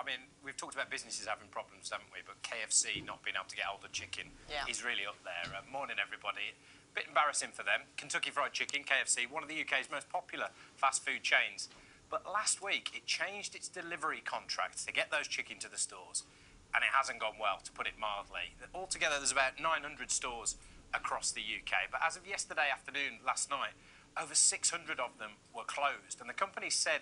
I mean, we've talked about businesses having problems, haven't we? But KFC not being able to get hold of chicken is really up there. Morning, everybody. Bit embarrassing for them. Kentucky Fried Chicken, KFC, one of the UK's most popular fast food chains. But last week, it changed its delivery contracts to get those chicken to the stores. And it hasn't gone well, to put it mildly. Altogether, there's about 900 stores across the UK. But as of yesterday afternoon, last night, over 600 of them were closed. And the company said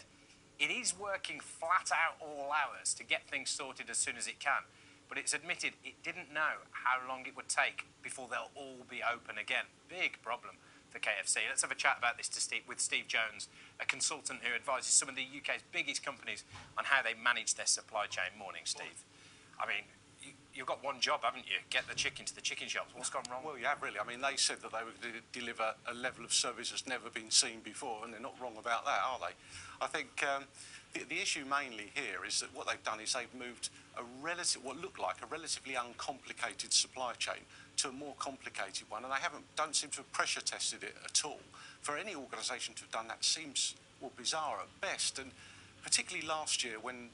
it is working flat out all hours to get things sorted as soon as it can. But it's admitted it didn't know how long it would take before they'll all be open again. Big problem for KFC. Let's have a chat about this with Steve Jones, a consultant who advises some of the UK's biggest companies on how they manage their supply chain. Morning, Steve. I mean, you've got one job, haven't you? Get the chicken to the chicken shops. What's gone wrong? Well, yeah, really. I mean, they said that they were going to deliver a level of service that's never been seen before, and they're not wrong about that, are they? I think the issue mainly here is that what they've done is they've moved what looked like a relatively uncomplicated supply chain to a more complicated one, and they don't seem to have pressure tested it at all. For any organisation to have done that seems, well, bizarre at best, and particularly last year when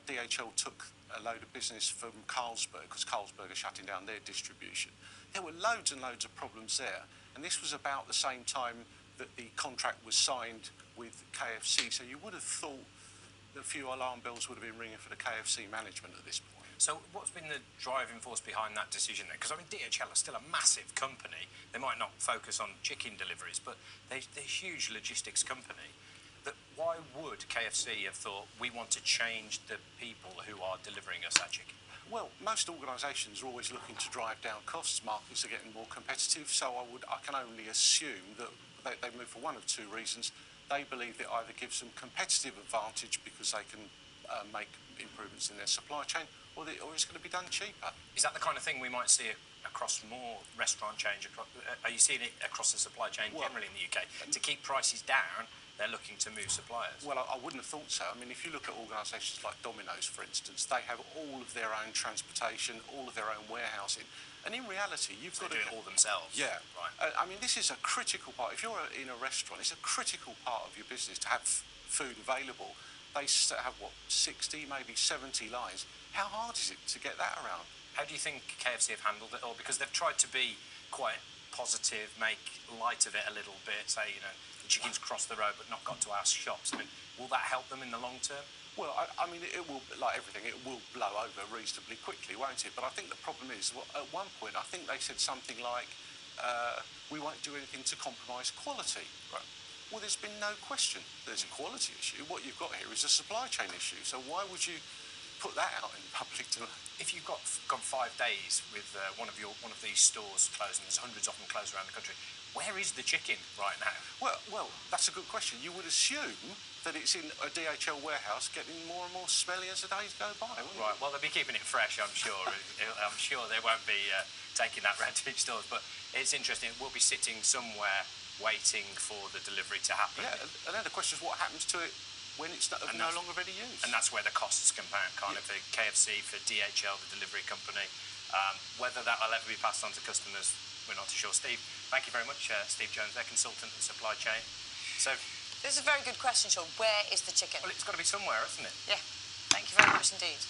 DHL took a load of business from Carlsberg, because Carlsberg are shutting down their distribution. There were loads and loads of problems there, and this was about the same time that the contract was signed with KFC, so you would have thought that a few alarm bells would have been ringing for the KFC management at this point. So what's been the driving force behind that decision then? Because, I mean, DHL are still a massive company. They might not focus on chicken deliveries, but they're a huge logistics company. That why would KFC have thought we want to change the people who are delivering us our chicken? Well, most organisations are always looking to drive down costs. Markets are getting more competitive, so I can only assume that they move for one of two reasons. They believe it either gives them competitive advantage because they can make improvements in their supply chain, or it's going to be done cheaper. Is that the kind of thing we might see across more restaurant chains? Are you seeing it across the supply chain generally in the UK? To keep prices down, they're looking to move suppliers. Well, I wouldn't have thought so. I mean, if you look at organisations like Domino's, for instance, they have all of their own transportation, all of their own warehousing. And in reality, you've got to do it all themselves. Yeah. Right. I mean, this is a critical part. If you're in a restaurant, it's a critical part of your business to have food available. They have, what, 60, maybe 70 lines. How hard is it to get that around? How do you think KFC have handled it all? Because they've tried to be quite positive, make light of it a little bit, say, you know, the chicken's crossed the road but not got to our shops. I mean, will that help them in the long term? Well, I mean, it will, like everything, it will blow over reasonably quickly, won't it? But I think the problem is, well, at one point, I think they said something like, we won't do anything to compromise quality. Right. Well, there's been no question there's a quality issue. What you've got here is a supply chain issue. So why would you put that out in public to... If you've gone 5 days with one of these stores closed, and there's hundreds of them closed around the country, where is the chicken right now? Well, that's a good question. You would assume that it's in a DHL warehouse getting more and more smelly as the days go by, wouldn't Right, it? well, they'll be keeping it fresh, I'm sure. I'm sure they won't be taking that round to each stores, but it's interesting. We'll be sitting somewhere waiting for the delivery to happen. Yeah, and then the question is what happens to it when it's no longer ready use. And that's where the costs compound, kind of, for KFC, for DHL, the delivery company. Whether that will ever be passed on to customers, we're not too sure. Steve, thank you very much. Steve Jones, their consultant in supply chain. So, this is a very good question, Sean. Where is the chicken? Well, it's got to be somewhere, isn't it? Yeah. Thank you very much indeed.